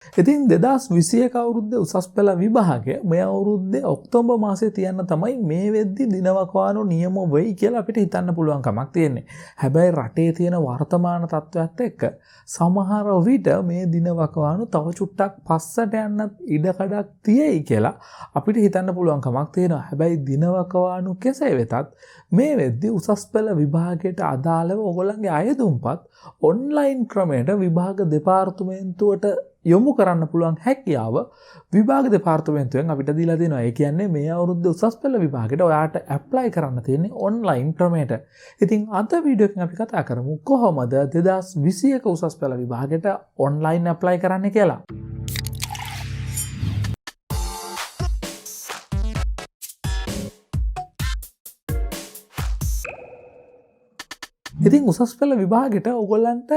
ඉතින් 2021 අවුරුද්දේ උසස් පෙළ විභාගය මේ අවුරුද්දේ ඔක්තෝබර් මාසයේ තියන්න තමයි මේ වෙද්දි දිනවකවානු නියම වෙයි කියලා අපිට හිතන්න පුළුවන් කමක් තියෙන්නේ. හැබැයි රටේ තියෙන වර්තමාන තත්ත්වයට එක්ක සමහර විට මේ දිනවකවානු තව චුට්ටක් පස්සට යන්නත් ඉඩකඩක් තියෙයි කියලා අපිට හිතන්න පුළුවන් කමක් තියෙනවා. හැබැයි දිනවකවානු කෙසේ වෙතත් මේ වෙද්දි උසස් පෙළ විභාගයට අදාළව ඔයගොල්ලන්ගේ අයදුම්පත් ඔන්ලයින් ක්‍රමයට විභාග දෙපාර්තමේන්තුවට යොමු කරන්න පුළුවන් හැකියාව විභාග දෙපාර්තමේන්තුවෙන් අපිට දීලා දෙනවා. ඒ කියන්නේ මේ අවුරුද්දේ උසස් පෙළ විභාගයට ඔයාට ඇප්ලයි කරන්න තියෙන්නේ ඔන්ලයින් ක්‍රමයට. ඉතින් අද වීඩියෝ එකෙන් අපි කතා කරමු කොහොමද 2021 උසස් පෙළ විභාගයට ඔන්ලයින් ඇප්ලයි කරන්න කියලා. ඉතින් උසස් පෙළ විභාගයට ඔයගොල්ලන්ට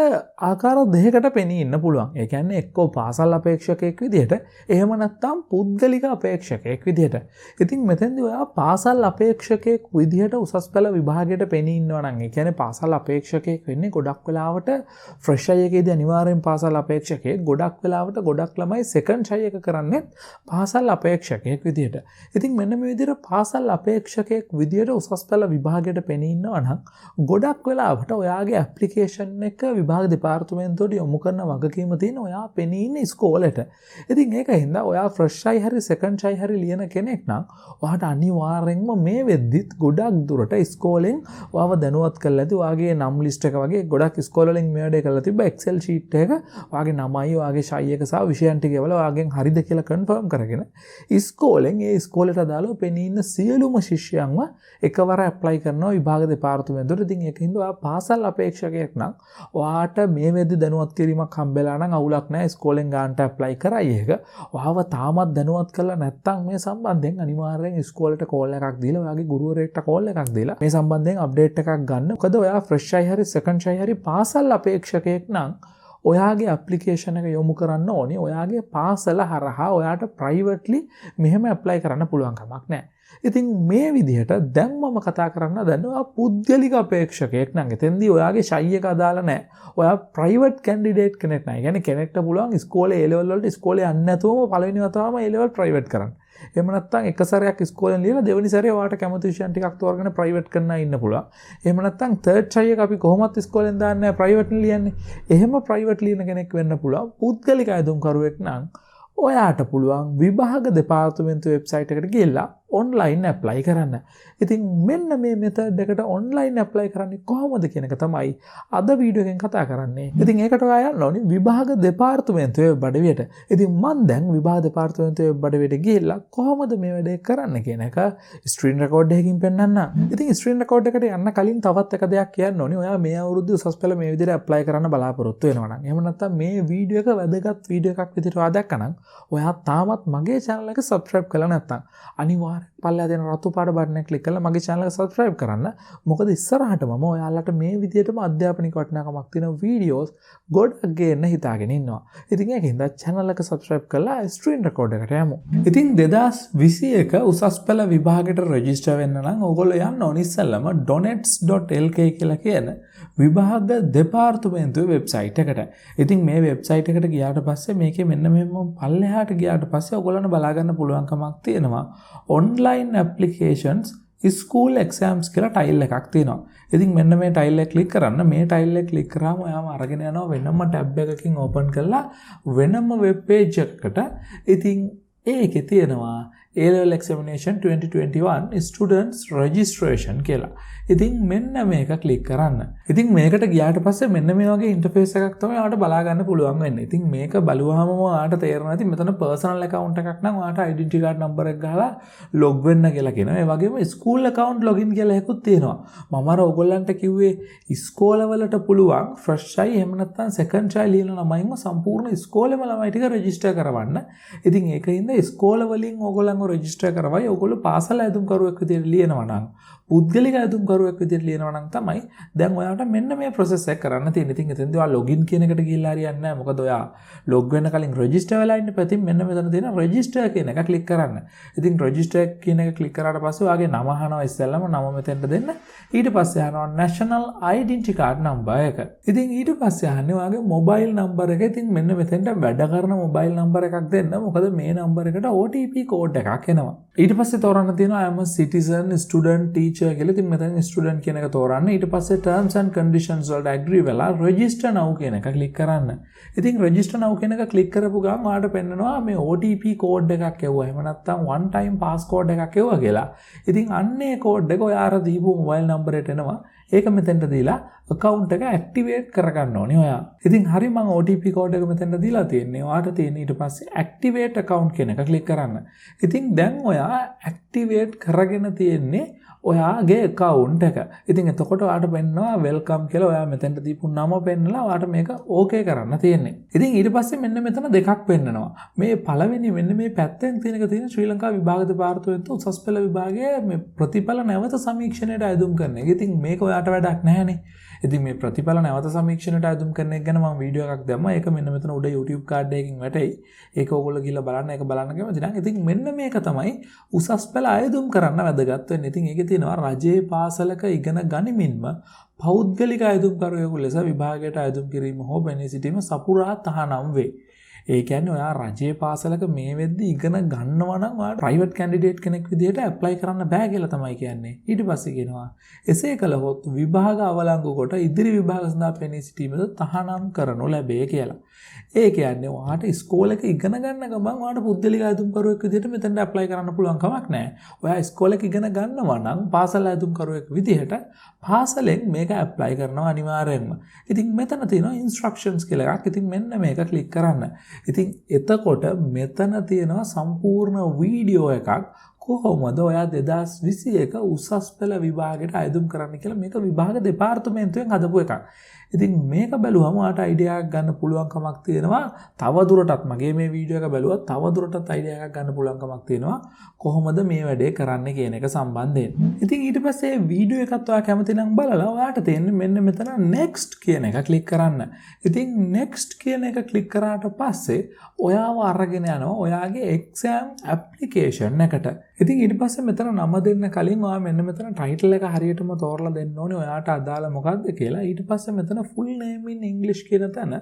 ආකාර දෙකකට පෙනී ඉන්න පුළුවන්. ඒ කියන්නේ එක්කෝ පාසල් අපේක්ෂකයෙක් විදිහට, එහෙම නැත්නම් පුද්ගලික අපේක්ෂකයෙක් විදිහට. ඉතින් මෙතෙන්දී ඔයා පාසල් අපේක්ෂකයෙක් විදිහට උසස් පෙළ විභාගයට පෙනී ඉන්නවා නම්, ඒ කියන්නේ පාසල් අපේක්ෂකයෙක් වෙන්නේ ගොඩක් වෙලාවට ෆ්‍රෙෂ් අය එකේදී අනිවාර්යෙන් පාසල් අපේක්ෂකයෙක්, ගොඩක් වෙලාවට ගොඩක් ළමයි සෙකන්ඩ් අය එක කරන්නේ පාසල් අපේක්ෂකයෙක් විදිහට. ඉතින් මෙන්න මේ විදිහට පාසල් අපේක්ෂකයෙක් විදිහට උසස් පෙළ විභාගයට පෙනී ඉන්නවා නම් ගොඩක් වෙලාවට ඔයාගේ ඇප්ලිකේෂන් එක විභාග දෙපාර්තමේන්තුවට යොමු කරන වගකීම තියෙන ඔයා පෙනී ඉන්න ඉස්කෝලේට. ඉතින් ඒකින්ද ඔයා ෆ්‍රෙෂ් අය හරි සෙකන්ඩ් අය හරි ලියන කෙනෙක් නම් ඔයාට අනිවාර්යෙන්ම මේ වෙද්දිත් ගොඩක් දුරට ඉස්කෝලෙන් ඔයාව දැනුවත් කරලා ඇති. ඔයාගේ නම් ලිස්ට් එක වගේ ගොඩක් ඉස්කෝලවලින් මේ වැඩේ කරලා තිබ්බා. එක්සෙල් ෂීට් එක ඔයාගේ නමයි, ඔයාගේ ෂයි එක සහ විෂයන් ටික වල ඔයාගෙන් හරිද කියලා කන්ෆර්ම් කරගෙන ඉස්කෝලෙන් ඒ ඉස්කෝලේට අදාළව පෙනී ඉන්න සියලුම ශිෂ්‍යයන්ව එකවර ඇප්ලයි කරනවා විභාග දෙපාර්තමේන්තුවට. ඉතින් ඒකින්ද පාසල් අපේක්ෂකයෙක් නම් ඔයාට මේ වෙද්දි දැනුවත් කිරීමක් හම්බෙලා නම් අවුලක් නැහැ. ඉස්කෝලෙන් ගානට ඇප්ලයි කරයි එක. ඔයාව තාමත් දැනුවත් කරලා නැත්නම් මේ සම්බන්ධයෙන් අනිවාර්යෙන් ඉස්කෝලේට කෝල් එකක් දීලා ඔයාගේ ගුරුවරයෙක්ට කෝල් එකක් දීලා මේ සම්බන්ධයෙන් අප්ඩේට් එකක් ගන්න. මොකද ඔයා ෆ්‍රෙෂ් අය හරි සෙකන්ඩ් අය හරි පාසල් අපේක්ෂකයෙක් නම් ඔයාගේ ඇප්ලිකේෂන් එක යොමු කරන්න ඕනේ ඔයාගේ පාසල හරහා. ඔයාට ප්‍රයිවට්ලි මෙහෙම ඇප්ලයි කරන්න පුළුවන් කමක් නැහැ. ඉතින් මේ විදිහට දැන් මම කතා කරන්න දන්නවා පුද්ගලික අපේක්ෂකයෙක් නම් එතෙන්දී ඔයාගේ ෂයි එක අදාළ නැහැ. ඔයා ප්‍රයිවට් කැන්ඩිඩේට් කෙනෙක් නෑ. කියන්නේ කෙනෙක්ට පුළුවන් ඉස්කෝලේ A level වලට ඉස්කෝලේ යන්න නැතුවම පළවෙනි වතාවම A level ප්‍රයිවට් කරන්න. එහෙම නැත්නම් එක සැරයක් ඉස්කෝලෙන් ලියලා දෙවෙනි සැරේ ඔයාට කැමති විෂයන් ටිකක් තෝරගෙන ප්‍රයිවට් කරන්න ඉන්න පුළුවන්. එහෙම නැත්නම් තර්ඩ් ෂයි එක අපි කොහොමත් ඉස්කෝලෙන් දාන්නේ නැහැ, ප්‍රයිවට් ලියන්නේ. එහෙම ප්‍රයිවට් ලියන කෙනෙක් වෙන්න පුළුවන්. පුද්ගලික අයදුම්කරුවෙක් නම් ඔයාට පුළුවන් විභාග දෙපාර්තමේන්තුවේ වෙබ්සයිට් එකට ගිහලා ඔන්ලයින් ඇප්ලයි කරන්න. ඉතින් මෙන්න මේ මෙතඩ් එකට ඔන්ලයින් ඇප්ලයි කරන්නේ කොහොමද කියන එක තමයි අද වීඩියෝ එකෙන් කතා කරන්නේ. ඉතින් ඒකට ඔයා යන්න ඕනේ විභාග දෙපාර්තමේන්තුවේ වෙබ් අඩවියට. ඉතින් මම දැන් විභාග දෙපාර්තමේන්තුවේ වෙබ් අඩවියට ගිහලා කොහොමද මේ වැඩේ කරන්න කියන එක ස්ක්‍රීන් රෙකෝඩ් එකකින් පෙන්නන්න. ඉතින් ස්ක්‍රීන් රෙකෝඩ් එකට යන්න කලින් තවත් එක දෙයක් කියන්න ඕනේ. ඔයා මේ අවුරුද්දේ උසස් පෙළ මේ විදිහට ඇප්ලයි කරන්න බලාපොරොත්තු වෙනවා නම්, එහෙම නැත්නම් මේ වීඩියෝ එක වැදගත් වීඩියෝ එකක් විදිහට ඔයා දැක්කනම් ඔයා තාමත් මගේ channel එක subscribe කරලා නැත්නම් අනිවාර්යෙන් පල්ලා දෙන රතු පාට බටන් එක ක්ලික් කරලා මගේ channel එක subscribe කරන්න. මොකද ඉස්සරහට මම ඔයාලට මේ විදිහටම අධ්‍යාපනික වටිනාකමක් තියෙන වීඩියෝස් ගොඩක් ගේන්න හිතාගෙන ඉන්නවා. ඉතින් ඒකින්ද channel එක subscribe කරලා ස්ක්‍රීන් රෙකෝඩ් එකට යමු. ඉතින් 2021 උසස් පෙළ විභාගයට රෙජිස්ටර් වෙන්න නම් ඕගොල්ලෝ යන්න ඕනේ ඉස්සෙල්ලම doenets.lk කියලා කියන විභාග දෙපාර්තමේන්තුවේ වෙබ්සයිට් එකට. ඉතින් මේ වෙබ්සයිට් එකට ගියාට පස්සේ මේකේ මෙන්න මෙහෙම පල්ලෙහාට ගියාට පස්සේ ඔයගොල්ලන්ට බලා ගන්න පුළුවන්කමක් තියෙනවා. online applications school exams කියලා ටයිල් එකක් තියෙනවා. ඉතින් මෙන්න මේ ටයිල් එක ක්ලික් කරන්න. මේ ටයිල් එක ක්ලික් කරාම ඔයාම අරගෙන යනවා වෙනම ටැබ් එකකින් ඕපන් කරලා වෙනම වෙබ් පේජ් එකකට. ඉතින් ඒකේ තියෙනවා A level examination 2021 students registration කියලා. ඉතින් මෙන්න මේක ක්ලික් කරන්න. ඉතින් මේකට ගියාට පස්සේ මෙන්න මේ වගේ ඉන්ටර්ෆේස් එකක් තමයි ඔයාලට බලා ගන්න පුළුවන් වෙන්නේ. ඉතින් මේක බලුවාම ඔයාලට තේරෙනවා ඉතින් මෙතන personal account එකක් නම් ඔයාලට identity card number එක ගහලා log වෙන්න කියලා කියනවා. ඒ වගේම school account login කියලා එකකුත් තියෙනවා. මම අර ඔයගොල්ලන්ට කිව්වේ ඉස්කෝලවලට පුළුවන් fresh අය එහෙම නැත්නම් second child ලියන ළමයින්ව සම්පූර්ණ ඉස්කෝලේම ළමයි ටික register කරවන්න. ඉතින් ඒකින්ද ඉස්කෝල වලින් ඔයගොල්ලන්ව තමන්ව රෙජිස්ටර් කරවයි. ඔයගොල්ලෝ පාසල් ඇදුම්කරුවෙක් විදිහට ලියනවා නම් පුද්ගලික ඇදුම්කරුවෙක් විදිහට ලියනවා නම් තමයි දැන් ඔයාලට මෙන්න මේ process එක කරන්න තියෙන්නේ. ඉතින් එතෙන්දී ඔයා login කියන එකට ගිහිල්ලා හරියන්නේ නැහැ. මොකද ඔයා log වෙන්න කලින් register වෙලා ඉන්න පැතින් මෙන්න මෙතන තියෙන register කියන එක click කරන්න. ඉතින් register කියන එක click කරාට පස්සේ ඔයාගේ නම අහනවා ඉස්සෙල්ලාම නම මෙතෙන්ට දෙන්න. ඊට පස්සේ අහනවා national identity card number එක. ඉතින් ඊට පස්සේ අහන්නේ ඔයාගේ mobile number එක. ඉතින් මෙන්න මෙතෙන්ට වැඩ කරන mobile number එකක් දෙන්න. මොකද මේ number එකට OTP code එකක් එනවා. ඊට පස්සේ තෝරන්න තියෙනවා I am a citizen, student, teacher කියලා. ඉතින් මෙතන student කියන එක තෝරන්න. ඊට පස්සේ terms and conditions වලට agree වෙලා register now කියන එක click කරන්න. ඉතින් register now කියන එක click කරපු ගමන් ඔයාලට පෙන්නනවා මේ OTP code එකක් එවුවා. එහෙම නැත්නම් one time passcode එකක් එවුවා කියලා. ඉතින් අන්නේ code එක ඔයා අර දීපු mobile number එකට එනවා. ඒක මෙතෙන්ට දීලා account එක activate කරගන්න ඕනේ ඔයා. ඉතින් හරි මම OTP code එක මෙතෙන්ට දීලා තියෙන්නේ. ඔයාට තියෙන ඊට පස්සේ activate account කියන එක click කරන්න. ඉතින් දැන් ඔයා activate කරගෙන තියෙන්නේ ඔයාගේ account එක. ඉතින් එතකොට ඔයාට පෙන්නනවා welcome කියලා. ඔයා මෙතෙන්ට දීපු නම පෙන්නලා ඔයාට මේක okay කරන්න තියෙන්නේ. ඉතින් ඊට පස්සේ මෙන්න මෙතන දෙකක් පෙන්නනවා. මේ පළවෙනි මෙන්න මේ පැත්තෙන් තියෙන ශ්‍රී ලංකා විභාග දෙපාර්තමේන්තුව උසස් පෙළ විභාගයේ මේ ප්‍රතිඵල නැවත සමීක්ෂණයට අයදුම් කරන එක. ඉතින් මේක ඔයාට වැඩක් නැහැනේ. ඉතින් මේ ප්‍රතිඵල නැවත සමීක්ෂණයට අයදුම් කරන එක ගැන මම වීඩියෝ එකක් දැම්මා. ඒක මෙන්න මෙතන උඩ YouTube කාඩ් එකකින් වැටෙයි. ඒක ඕගොල්ලෝ ගිහලා බලන්න. ඒක බලන්න කැමති නම් ඉතින් මෙන්න මේක තමයි උසස් පෙළ අයදුම් කරන්න වැදගත් වෙන්නේ. ඉතින් ඒකේ තියෙනවා රජයේ පාසලක ඉගෙන ගනිමින්ම පෞද්ගලික අයදුම්කරුවෙකු ලෙස විභාගයට අයදුම් කිරීම හෝ බැනී සිටීම සපුරා තහනම් වේ. ඒ කියන්නේ ඔයා රජයේ පාසලක මේ වෙද්දි ඉගෙන ගන්නවා නම් ඔයාට ප්‍රයිවට් කැන්ඩිඩේට් කෙනෙක් විදිහට ඇප්ලයි කරන්න බෑ කියලා තමයි කියන්නේ. ඊට පස්සේ කියනවා එසේ කළහොත් විභාග අවලංගු කොට ඉදිරි විභාග සඳහා පෙනී සිටීමද තහනම් කරනු ලැබේ කියලා. ඒ කියන්නේ ඔයාට ඉස්කෝලේක ඉගෙන ගන්න ගමන් ඔයාට පුද්ගලික අයදුම්කරුවෙක් විදිහට මෙතනට ඇප්ලයි කරන්න පුළුවන් කමක් නැහැ. ඔයා ඉස්කෝලේක ඉගෙන ගන්නවා නම් පාසල් අයදුම්කරුවෙක් විදිහට පාසලෙන් මේක ඇප්ලයි කරනවා අනිවාර්යයෙන්ම. ඉතින් මෙතන තියෙනවා ඉන්ස්ට්‍රක්ෂන්ස් කියලා එකක්. ඉතින් මෙන්න මේක ක්ලික් කරන්න. ඉතින් එතකොට මෙතන තියෙනවා සම්පූර්ණ වීඩියෝ එකක් කොහොමද ඔයා 2021 උසස් පෙළ විභාගයට අයදුම් කරන්න කියලා. මේක විභාග දෙපාර්තමේන්තුවෙන් හදපු එකක්. ඉතින් මේක බැලුවම ඔයාට අයිඩියා එකක් ගන්න පුළුවන්කමක් තියෙනවා. තව දුරටත් මගේ මේ වීඩියෝ එක බැලුවත් තව දුරටත් අයිඩියා එකක් ගන්න පුළුවන්කමක් තියෙනවා කොහොමද මේ වැඩේ කරන්නේ කියන එක සම්බන්ධයෙන්. ඉතින් ඊට පස්සේ වීඩියෝ එකත් ඔයා කැමති නම් බලලා ඔයාට තියෙන්නේ මෙන්න මෙතන next කියන එක ක්ලික් කරන්න. ඉතින් next කියන එක ක්ලික් කරාට පස්සේ ඔයාව අරගෙන යනවා ඔයාගේ exam application එකට. ඉතින් ඊට පස්සේ මෙතන නම දෙන්න කලින් ඔයා මෙන්න මෙතන title එක හරියටම තෝරලා දෙන්න ඕනේ ඔයාට අදාළ මොකක්ද කියලා. ඊට පස්සේ මෙතන full name in English කියන තැන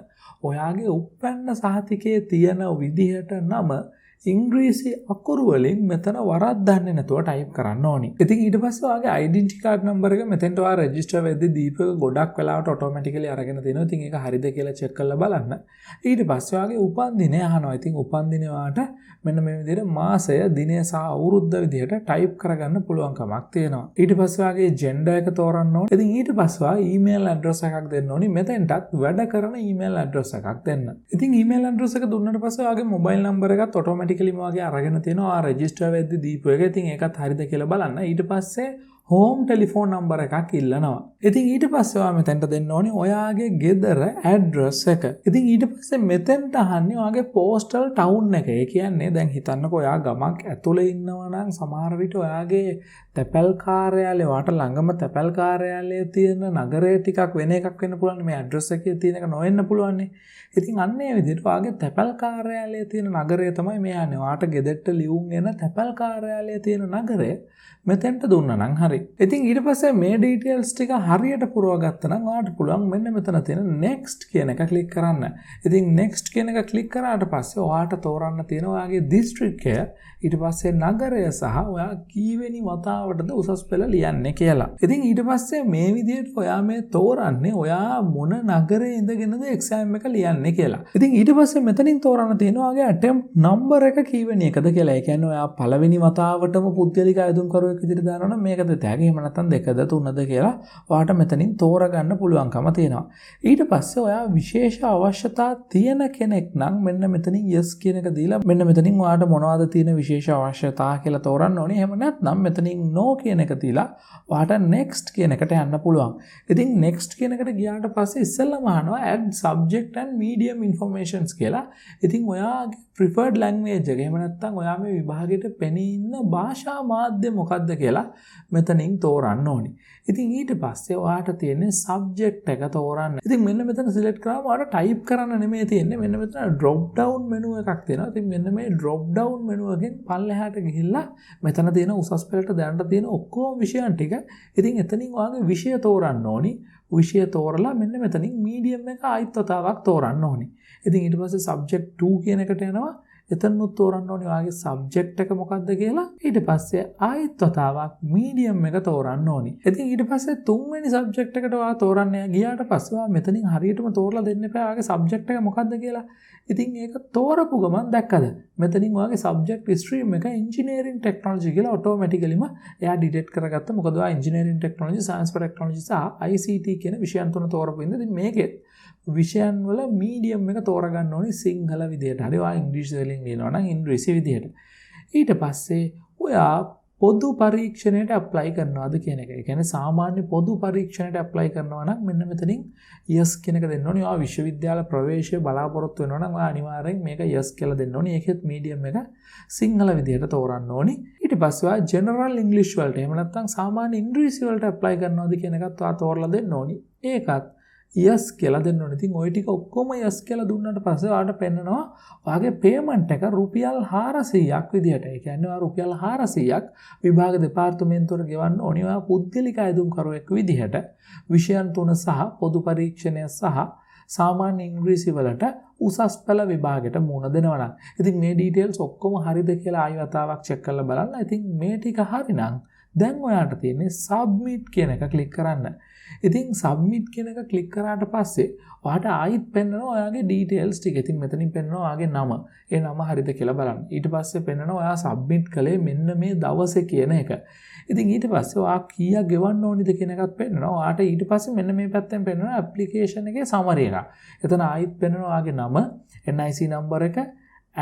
ඔයාගේ උප්පැන්න සහතිකයේ තියෙන විදිහට නම ඉංග්‍රීසි අකුරු වලින් මෙතන වරද්දන්නේ නැතුව ටයිප් කරන්න ඕනි. ඉතින් ඊට පස්සේ ඔයාගේ identity card number එක මෙතෙන්ට ඔයා register වෙද්දී දීපක ගොඩක් වෙලාවට automatically අරගෙන තිනවා. ඉතින් ඒක හරිද කියලා check කරලා බලන්න. ඊට පස්සේ ඔයාගේ උපන්දිනය අහනවා. ඉතින් උපන්දිනය ඔයාට මෙන්න මේ විදිහට මාසය, දිනය සහ අවුරුද්ද විදිහට ටයිප් කරගන්න පුළුවන්කමක් තියෙනවා. ඊට පස්සේ ඔයාගේ gender එක තෝරන්න ඕනේ. ඉතින් ඊට පස්සේ ඔයා email address එකක් දෙන්න ඕනේ. මෙතෙන්ටත් වැඩ කරන email address එකක් දෙන්න. ඉතින් email address එක දුන්නාට පස්සේ ඔයාගේ mobile number එකත් automatically මගේ අරගෙන තියෙනවා රෙජිස්ටර් වෙද්දී දීපු එක. ඉතින් ඒකත් හරිද කියලා බලන්න. ඊට පස්සේ home telephone number එකක් ඉල්ලනවා. ඉතින් ඊට පස්සේ ඔයා මෙතෙන්ට දෙන්න ඕනේ ඔයාගේ ගෙදර address එක. ඉතින් ඊට පස්සේ මෙතෙන්ට අහන්නේ ඔයාගේ postal town එක. ඒ කියන්නේ දැන් හිතන්නකෝ ඔයා ගමක් ඇතුලේ ඉන්නවා නම් සමහර විට ඔයාගේ තැපැල් කාර්යාලය ඔයාට ළඟම තැපැල් කාර්යාලයේ තියෙන නගරය ටිකක් වෙන එකක් වෙන්න පුළුවන්. මේ address එකේ තියෙන එක නොවෙන්න පුළුවන් නේ. ඉතින් අන්න ඒ විදිහට ඔයාගේ තැපැල් කාර්යාලයේ තියෙන නගරය තමයි මේ යන්නේ. ඔයාට ගෙදරට ලියුම් එන තැපැල් කාර්යාලයේ තියෙන නගරය මෙතෙන්ට දුන්නා නම් හරි. ඉතින් ඊට පස්සේ මේ details ටික හරියට පුරවගත්තා නම් ඔයාට පුළුවන් මෙන්න මෙතන තියෙන next කියන එක ක්ලික් කරන්න. ඉතින් next කියන එක ක්ලික් කරාට පස්සේ ඔයාට තෝරන්න තියෙන ඔයාගේ දිස්ත්‍රික්කය, ඊට පස්සේ නගරය සහ ඔයා කීවෙනි වතාවටද උසස් පෙළ ලියන්නේ කියලා. ඉතින් ඊට පස්සේ මේ විදිහට ඔයා මේ තෝරන්නේ ඔයා මොන නගරේ ඉඳගෙනද exam එක ලියන්නේ කියලා. ඉතින් ඊට පස්සේ මෙතනින් තෝරන්න තියෙනවා ඔයාගේ attempt number එක කීවෙනි එකද කියලා. ඒ කියන්නේ ඔයා පළවෙනි වතාවටම පුද්ගලික අයදුම්කරුවෙක් විදිහට දානවා නම් මේකද තෑගි එහෙම නැත්නම් 2ද 3ද කියලා ඔයාට මෙතනින් තෝරගන්න පුළුවන්කම තියෙනවා. ඊට පස්සේ ඔයා විශේෂ අවශ්‍යතා තියෙන කෙනෙක් නම් මෙන්න මෙතනින් yes කියන එක දීලා මෙන්න මෙතනින් ඔයාට මොනවද තියෙන විශේෂ අවශ්‍යතා කියලා තෝරන්න ඕනේ. එහෙම නැත්නම් මෙතනින් no කියන එක දීලා ඔයාට next කියන එකට යන්න පුළුවන්. ඉතින් next කියන එකට ගියාට පස්සේ ඉස්සෙල්ලාම අහනවා add subject and medium informations කියලා. ඉතින් ඔයාගේ preferred language එක එහෙම නැත්නම් ඔයා මේ විභාගයට පෙනී ඉන්න භාෂා මාධ්‍ය මොකක්ද කියලා මෙතනින් තෝරන්න ඕනේ. ඉතින් ඊට පස්සේ ඔයාට තියෙන්නේ subject එක තෝරන්න. ඉතින් මෙන්න මෙතන select කරාම ඔයාට type කරන්න නෙමෙයි තියෙන්නේ. මෙන්න මෙතන drop down menu එකක් තියෙනවා. ඉතින් මෙන්න මේ drop down menu එකෙන් පල්ලෙහාට ගිහිල්ලා මෙතන තියෙන උසස් පෙළට දැනට තියෙන ඔක්කොම විෂයන් ටික ඉතින් එතනින් ඔයාගේ විෂය තෝරන්න ඕනි. විෂය තෝරලා මෙන්න මෙතනින් medium එක ආයිත් වතාවක් තෝරන්න ඕනි. ඉතින් ඊට පස්සේ subject 2 කියන එකට යනවා. එතනනුත් තෝරන්න ඕනේ ඔයාගේ subject එක මොකක්ද කියලා. ඊට පස්සේ ආයෙත් වතාවක් medium එක තෝරන්න ඕනේ. ඉතින් ඊට පස්සේ තුන්වෙනි subject එකට ඔයා තෝරන්න ගියාට පස්සේ ඔයා මෙතනින් හරියටම තෝරලා දෙන්න එපා ඔයාගේ subject එක මොකක්ද කියලා. ඉතින් ඒක තෝරපු ගමන් දැක්කද? මෙතනින් ඔයාගේ subject stream එක engineering technology කියලා automaticallyම එයා detect කරගත්තා. මොකද ඔයා engineering technology, science for technology සහ ICT කියන විෂයන් තුන තෝරපු ඉඳන් ඉතින් මේකෙත් විෂයන් වල මීඩියම් එක තෝරගන්න ඕනේ සිංහල විදියට. හරි ඔයා ඉංග්‍රීසි වලින් ලියනවා නම් ඉංග්‍රීසි විදියට. ඊට පස්සේ ඔයා පොදු පරීක්ෂණයට apply කරනවාද කියන එක. ඒ කියන්නේ සාමාන්‍ය පොදු පරීක්ෂණයට apply කරනවා නම් මෙන්න මෙතනින් yes කියන එක දෙන්න ඕනේ. ඔයා විශ්වවිද්‍යාල ප්‍රවේශය බලාපොරොත්තු වෙනවා නම් ඔයා අනිවාර්යෙන් මේක yes කියලා දෙන්න ඕනේ. ඒකෙත් මීඩියම් එක සිංහල විදියට තෝරන්න ඕනේ. ඊට පස්සේ ඔයා general english වලට එහෙම නැත්නම් සාමාන්‍ය ඉංග්‍රීසි වලට apply කරනවාද කියන එකත් ඔයා තෝරලා දෙන්න ඕනේ. ඒකත් yes කියලා දෙන්න ඕනේ. ඉතින් ওই ටික ඔක්කොම yes කියලා දුන්නාට පස්සේ ඔයාලට පෙන්නනවා ඔයාගේ payment එක රුපියල් 400ක් විදියට. ඒ කියන්නේ ඔයා රුපියල් 400ක් විභාග දෙපාර්තමේන්තුවට ගෙවන්න ඕනේ. ඔයා පුද්ගලික අයදුම්කරුවෙක් විදිහට විෂයන් 3 සහ පොදු පරීක්ෂණය සහ සාමාන්‍ය ඉංග්‍රීසි වලට උසස් පෙළ විභාගයට මුහුණ දෙනවා නම්. ඉතින් මේ details ඔක්කොම හරිද කියලා ආයෙ වතාවක් check කරලා බලන්න. ඉතින් මේ ටික හරිනම් දැන් ඔයාට තියෙන්නේ submit කියන එක click කරන්න. ඉතින් submit කියන එක click කරාට පස්සේ ඔයාට ආයිත් පෙන්නනවා ඔයාගේ details ටික. ඉතින් මෙතනින් පෙන්නනවා ඔයාගේ නම. ඒ නම හරිද කියලා බලන්න. ඊට පස්සේ පෙන්නනවා ඔයා submit කළේ මෙන්න මේ දවසේ කියන එක. ඉතින් ඊට පස්සේ ඔයා කීයක් ගෙවන්න ඕනිද කියන එකත් පෙන්නනවා. ඔයාට ඊට පස්සේ මෙන්න මේ පැත්තෙන් පෙන්නනවා application එකේ summary එක. එතන ආයිත් පෙන්නනවා ඔයාගේ නම, NIC number එක,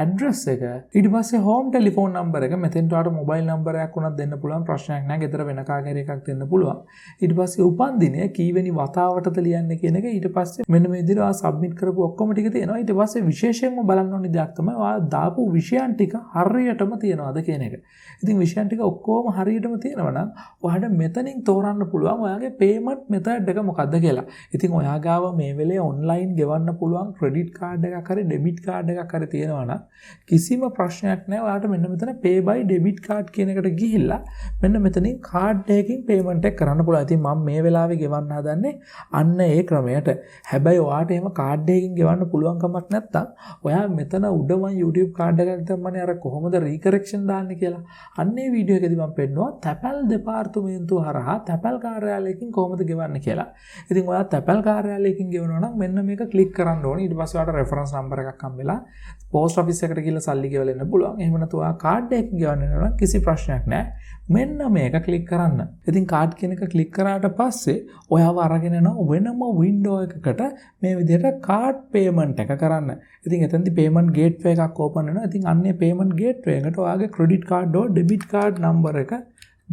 address එක, ඊට පස්සේ home telephone number එක. මෙතෙන්ට ඔයාලට mobile number එකක් උනත් දෙන්න පුළුවන්, ප්‍රශ්නයක් නැහැ. ගෙදර වෙන කාගේ එකක් දෙන්න පුළුවන්. ඊට පස්සේ උපන්දිනය කීවෙනි වතාවටද ලියන්නේ කියන එක. ඊට පස්සේ මෙන්න මේ විදිහට ඔයා submit කරපු ඔක්කොම ටික තියෙනවා. ඊට පස්සේ විශේෂයෙන්ම බලන්න ඕනේ දෙයක් තමයි ඔයා දාපු විෂයන් ටික හරියටම තියනවාද කියන එක. ඉතින් විෂයන් ටික ඔක්කොම හරියටම තියෙනවා නම් ඔයාලට මෙතනින් තෝරන්න පුළුවන් ඔයාගේ payment method එක මොකක්ද කියලා. ඉතින් ඔයා ගාව මේ වෙලේ online ගෙවන්න පුළුවන් credit card එකක් හරි debit card එකක් හරි තියෙනවා නම් කිසිම ප්‍රශ්නයක් නැහැ. ඔයාලට මෙන්න මෙතන pay by debit card කියන එකට ගිහිල්ලා මෙන්න මෙතනින් card එකකින් payment එක කරන්න පුළුවන්. ඉතින් මම මේ වෙලාවේ ගෙවන්න හදන්නේ අන්න ඒ ක්‍රමයට. හැබැයි ඔයාට එහෙම card එකකින් ගෙවන්න පුළුවන් කමක් නැත්තම් ඔයා මෙතන උඩ මම YouTube card එකක් දැම්මනේ අර කොහොමද recorrection දාන්නේ කියලා. අන්න ඒ වීඩියෝ එකේදී මම පෙන්නනවා තැපැල් දෙපාර්තමේන්තුව හරහා තැපැල් කාර්යාලයකින් කොහොමද ගෙවන්නේ කියලා. ඉතින් ඔයා තැපැල් කාර්යාලයකින් ගෙවනවා නම් මෙන්න මේක click කරන්න ඕනේ. ඊට පස්සේ ඔයාට reference number එකක් හම්බෙලා post office එකට ගිහලා සල්ලි ගෙවලා එන්න පුළුවන්. එහෙම නැත්නම් ඔයා card එකකින් ගෙවන්න නම් කිසි ප්‍රශ්නයක් නැහැ. මෙන්න මේක click කරන්න. ඉතින් card කියන එක click කරාට පස්සේ ඔයාව අරගෙන යනවා වෙනම window එකකට මේ විදිහට card payment එක කරන්න. ඉතින් එතනදී payment gateway එකක් open වෙනවා. ඉතින් අන්නේ payment gateway එකට ඔයාගේ credit card or debit card number එක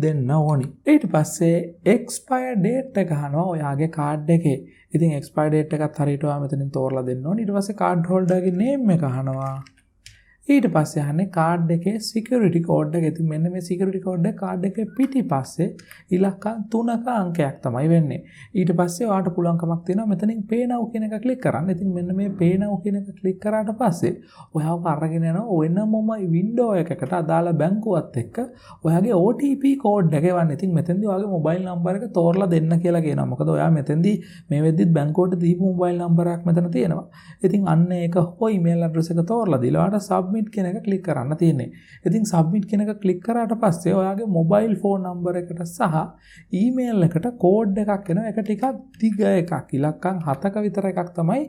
දෙන්න ඕනි. ඊට පස්සේ expire date එක අහනවා ඔයාගේ card එකේ. ඉතින් expire date එකත් හරියට ඔයා මෙතනින් තෝරලා දෙන්න ඕනි. ඊට පස්සේ card holder ගේ name එක අහනවා. ඊට පස්සේ අහන්නේ card එකේ security code එක. ඉතින් මෙන්න මේ security code එක card එකේ පිටිපස්සේ ඉලක්කම් 3ක අංකයක් තමයි වෙන්නේ. ඊට පස්සේ ඔයාට පුළුවන්කමක් තියෙනවා මෙතනින් pay now කියන එක click කරන්න. ඉතින් මෙන්න මේ pay now කියන එක click කරාට පස්සේ ඔයාව අරගෙන යනවා වෙනමම window එකකට අදාළ බැංකුවත් එක්ක ඔයාගේ OTP code එක එවන්න. ඉතින් මෙතෙන්දී ඔයාගේ mobile number එක තෝරලා දෙන්න කියලා කියනවා. මොකද ඔයා මෙතෙන්දී මේ වෙද්දිත් බැංකුවට දීපු mobile number එකක් මෙතන තියෙනවා. ඉතින් අන්න ඒක හො email address එක තෝරලා දීලා ඔයාට submit සබ්මිට් කියන එක ක්ලික් කරන්න තියෙන්නේ. ඉතින් සබ්මිට් කියන එක ක්ලික් කරාට පස්සේ ඔයාගේ මොබයිල් ෆෝන් නම්බර් එකට සහ ඊමේල් එකට කෝඩ් එකක් එනවා. ඒක ටිකක් දිග එකක්. ඉලක්කම් 7ක විතර එකක් තමයි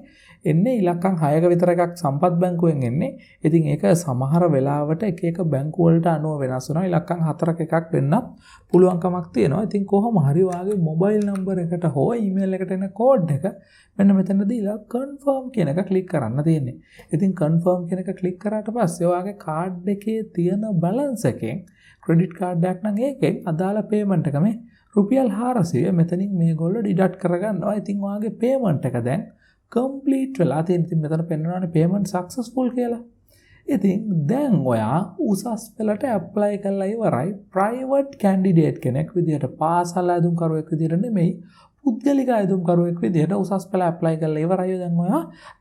එන්නේ. ඉලක්කම් 6ක විතර එකක් සම්පත් බැංකුවෙන් එන්නේ. ඉතින් ඒක සමහර වෙලාවට එක එක බැංකු වලට අනුව වෙනස් වෙනවා. ඉලක්කම් 4ක එකක් වෙන්නත් පුළුවන්කමක් තියෙනවා. ඉතින් කොහොම හරි ඔයාගේ මොබයිල් නම්බර් එකට හෝ ඊමේල් එකට එන කෝඩ් එක මෙන්න මෙතනදී කන්ෆර්ම් කියන එක ක්ලික් කරන්න තියෙන්නේ. ඉතින් කන්ෆර්ම් කියන එක ක්ලික් කරාට පස්සේ ඔයාගේ කාඩ් එකේ තියෙන බැලන්ස් එකෙන් ක්‍රෙඩිට් කාඩ් එකක් නම් ඒකෙන් අදාළ පේමන්ට් එක මේ රුපියල් 400 මෙතනින් මේගොල්ලෝ ඩිඩක්ට් කරගන්නවා. ඉතින් ඔයාගේ පේමන්ට් එක දැන් කම්ප්ලීට් වෙලා තියෙන. ඉතින් මෙතන පෙන්නනවානේ පේමන්ට් සක්සස්ෆුල් කියලා. ඉතින් දැන් ඔයා උසස් පෙළට ඇප්ලයි කරලා ඉවරයි. ප්‍රයිවට් කැන්ඩිඩේට් කෙනෙක් විදිහට පාසල් අයදුම්කරුවෙක් විදිහට නෙමෙයි පුද්ගලික අයදුම්කරුවෙක් විදිහට උසස් පෙළ ඇප්ලයි කරලා ඉවරයි.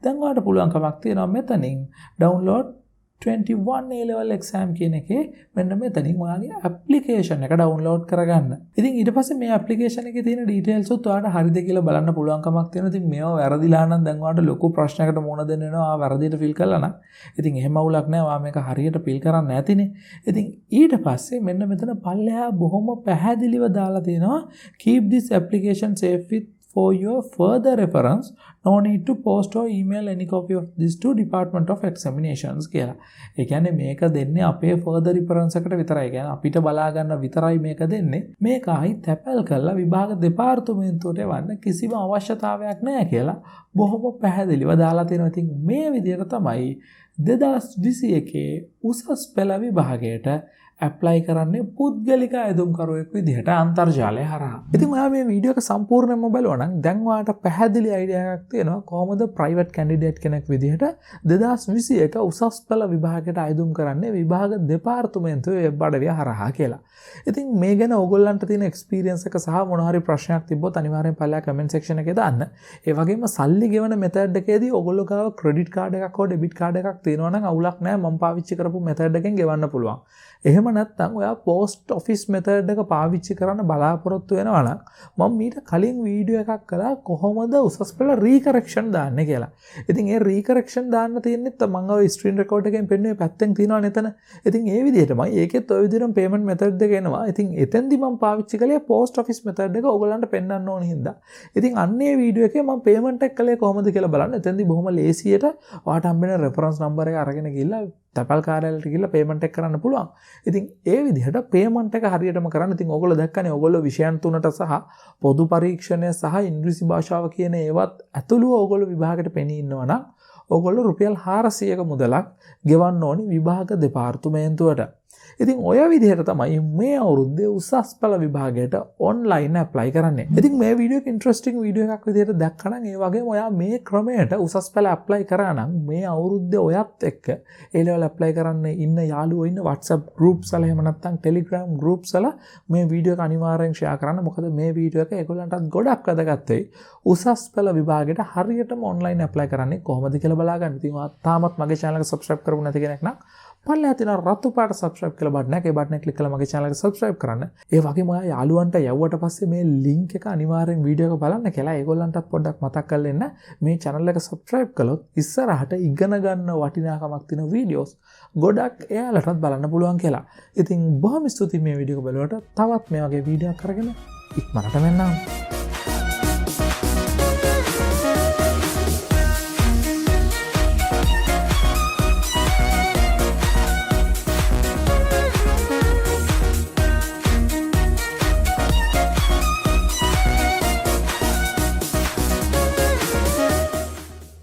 දැන් ඔයාට පුළුවන්කමක් තියෙනවා මෙතනින් ඩවුන්ලෝඩ් 21 A level exam කියන එකේ මෙන්න මෙතනින් ඔයාගේ ඇප්ලිකේෂන් එක ඩවුන්ලෝඩ් කරගන්න. ඉතින් ඊට පස්සේ මේ ඇප්ලිකේෂන් එකේ තියෙන ඩීටේල්ස් උත් ඔයාට හරිද කියලා බලන්න පුළුවන්කමක් තියෙනවා. ඉතින් මේවා වැරදිලා නම් දැන් ඔයාට ලොකු ප්‍රශ්නයකට මුහුණ දෙන්න වෙනවා. ආ වැරදියට ෆිල් කළා නම්. ඉතින් එහෙම අවුලක් නැහැ. ඔයා මේක හරියට ෆිල් කරන්න නැතිනේ. ඉතින් ඊට පස්සේ මෙන්න මෙතන පල්ලෙහා බොහොම පැහැදිලිව දාලා තියෙනවා keep this application safe with for your further reference no need to post or email any copy of this to Department of Examinations කියලා. ඒ කියන්නේ මේක දෙන්නේ අපේ further reference එකට විතරයි. ඒ කියන්නේ අපිට බලා ගන්න විතරයි මේක දෙන්නේ. මේක ආයි තැපල් කරලා විභාග දෙපාර්තමේන්තුවට එවන්න කිසිම අවශ්‍යතාවයක් නැහැ කියලා බොහොම පැහැදිලිව දාලා තියෙනවා. ඉතින් මේ විදිහට තමයි 2021 උසස් පෙළ විභාගයට ඇප්ලයි කරන්නේ පුද්ගලික අයදුම්කරුවෙක් විදිහට අන්තර්ජාලය හරහා. ඉතින් ඔයා මේ වීඩියෝ එක සම්පූර්ණයෙන්ම බලුවා නම් දැන් ඔයාට පැහැදිලි අයිඩියා එකක් තියෙනවා කොහොමද ප්‍රයිවට් කැන්ඩිඩේට් කෙනෙක් විදිහට 2021 උසස් පෙළ විභාගයට අයදුම් කරන්නේ විභාග දෙපාර්තමේන්තුවේ වෙබ් අඩවිය හරහා කියලා. ඉතින් මේ ගැන ඕගොල්ලන්ට තියෙන එක්ස්පීරියන්ස් එක සහ මොන හරි ප්‍රශ්නයක් තිබ්බොත් අනිවාර්යෙන් පල්ලා කමෙන්ට් සෙක්ෂන් එකේ දාන්න. ඒ වගේම සල්ලි ගෙවන මෙතඩ් එකේදී ඕගොල්ලෝ ගාව ක්‍රෙඩිට් කාඩ් එකක් හෝ ඩෙබිට් කාඩ් එකක් තියෙනවා නම් අවුලක් නැහැ. මම පාවිච්චි කරපු මෙතඩ් එකෙන් ගෙවන්න පුළුවන්. එහෙම නැත්නම් ඔයා පෝස්ට් ඔෆිස් මෙතඩ් එක පාවිච්චි කරන්න බලාපොරොත්තු වෙනවා නම් මම මීට කලින් වීඩියෝ එකක් කළා කොහොමද උසස් පෙළ රීකරෙක්ෂන් දාන්නේ කියලා. ඉතින් ඒ රීකරෙක්ෂන් දාන්න තියෙන්නේ මම ඔය ස්ක්‍රීන් රෙකෝඩ් එකෙන් පෙන්නුවේ පැත්තෙන් තියෙනවා නේතන. ඉතින් ඒ විදිහටමයි ඒකෙත් ඔය විදිහටම පේමන්ට් මෙතඩ් එක එනවා. ඉතින් එතෙන්දි මම පාවිච්චි කළේ පෝස්ට් ඔෆිස් මෙතඩ් එක ඕගොල්ලන්ට පෙන්වන්න ඕන හින්දා. ඉතින් අන්න ඒ වීඩියෝ එකේ මම පේමන්ට් එක කළේ කොහොමද කියලා බලන්න. එතෙන්දි බොහොම ලේසියට ඔයාට හම්බෙන රෙෆරන්ස් නම්බර් එක අරගෙන ගිහලා තැපල් කාර්යාලයට ගිහලා පේමන්ට් එක කරන්න පුළුවන්. ඉතින් ඒ විදිහට පේමන්ට් එක හරියටම කරන්න. ඉතින් ඕගොල්ලෝ දැක්කනේ ඕගොල්ලෝ විෂයන් තුනට සහ පොදු පරීක්ෂණය සහ ඉංග්‍රීසි භාෂාව කියන ඒවත් ඇතුළුව ඕගොල්ලෝ විභාගයට පෙනී ඉන්නවා නම් ඕගොල්ලෝ රුපියල් 400ක මුදලක් ගෙවන්න ඕනි විභාග දෙපාර්තමේන්තුවට. ඉතින් ඔය විදිහට තමයි මේ අවුරුද්දේ උසස් පෙළ විභාගයට ඔන්ලයින් ඇප්ලයි කරන්නේ. ඉතින් මේ වීඩියෝ එක ඉන්ටරෙස්ටිං වීඩියෝ එකක් විදිහට දැක්කනම් ඒ වගේම ඔයා මේ ක්‍රමයට උසස් පෙළ ඇප්ලයි කරා නම් මේ අවුරුද්දේ ඔයත් එක්ක ඒ ලෙවල් ඇප්ලයි කරන්න ඉන්න යාළුවෝ ඉන්න WhatsApp groups වල එහෙම නැත්නම් Telegram groups වල මේ වීඩියෝ එක අනිවාර්යෙන් ෂෙයා කරන්න. මොකද මේ වීඩියෝ එක ඒගොල්ලන්ටත් ගොඩක් වැදගත් වෙයි. උසස් පෙළ විභාගයට හරියටම ඔන්ලයින් ඇප්ලයි කරන්නේ කොහොමද කියලා බලා ගන්න. ඉතින් ඔයා තාමත් මගේ channel එක subscribe කරපු නැති කෙනෙක් නම් පල්ලෙහා තියෙන රතු පාට subscribe කියලා බටන් එක. ඒ බටන් එක ක්ලික් කරලා මගේ channel එක subscribe කරන්න. ඒ වගේම ඔයා යාළුවන්ට යවුවට පස්සේ මේ link එක අනිවාර්යෙන් වීඩියෝ එක බලන්න කියලා ඒගොල්ලන්ටත් පොඩ්ඩක් මතක් කරලා එන්න. මේ channel එක subscribe කළොත් ඉස්සරහට ඉගෙන ගන්න වටිනාකමක් තියෙන videos ගොඩක් එයාලටත් බලන්න පුළුවන් කියලා. ඉතින් බොහොම ස්තුතියි මේ වීඩියෝ එක බලුවට. තවත් මේ වගේ වීඩියෝ එකක් අරගෙන ඉක්මනට මෙන්නම්.